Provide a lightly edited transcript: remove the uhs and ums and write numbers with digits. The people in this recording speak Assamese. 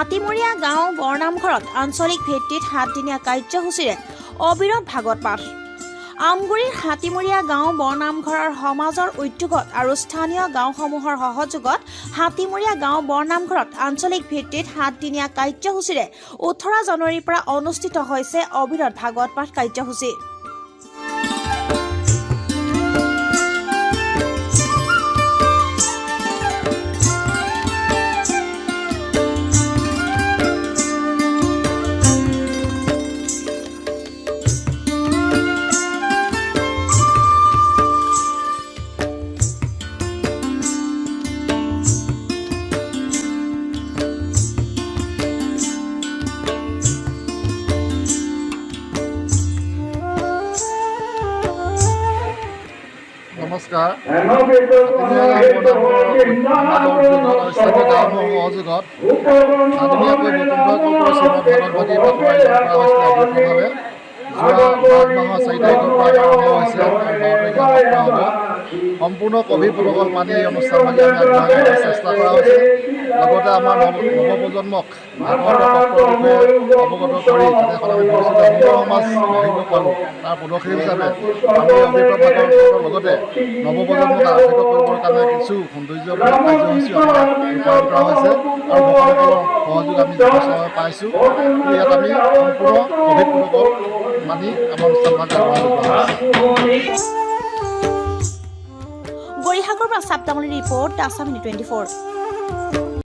হাতীমৰীয়া গাঁও বৰনামঘৰত আঞ্চলিক ভিত্তিত 7 দিনীয়া কাৰ্যসূচীৰে অবিৰত ভাগৱত পাঠ। আমগুৰিৰ হাতীমৰীয়া গাঁও বৰনামঘৰৰ সমাজৰ উদ্যোগত আৰু স্থানীয় গাঁওসমূহৰ সহযোগত হাতীমৰীয়া গাঁও বৰনামঘৰত আঞ্চলিক ভিত্তিত 7 দিনীয়া কাৰ্যসূচীৰে 18 জানুৱাৰীৰ পৰা অনুষ্ঠিত হৈছে অবিৰত ভাগৱত পাঠ কাৰ্যসূচী। নমস্কাৰ। সহযোগত আদিনীয়াকৈ সম্পূৰ্ণ কোভিড প্ৰটকল মানি এই অনুষ্ঠানভাগে আমি আগবঢ়াই চেষ্টা কৰা হৈছে। লগতে আমাৰ নৱপ্ৰজন্মক ভাগৱতৰ বিষয়ে অৱগত কৰি যেনেখন আমি পৰিচিত হিন্দু সমাজ গঢ়িব পাৰোঁ তাৰ পদক্ষেপ হিচাপে আমি অমৃত ভাগৱতৰ লগতে নৱপ্ৰজন্মক আকৰ্ষিত কৰিবৰ কাৰণে কিছু সৌন্দৰ্যমূলক কাৰ্যসূচী ৰূপায়ণ কৰা হৈছে আৰু ভকতসকলৰ সহযোগ আমি যথেষ্টভাৱে পাইছোঁ। ইয়াত আমি সম্পূৰ্ণ কোভিড প্ৰটকল মানি আমাৰ অনুষ্ঠানভাগ আগবঢ়াই গৰিসাগৰৰ পৰা চাপ্তামণিৰ ৰিপৰ্ট, আছাম 24।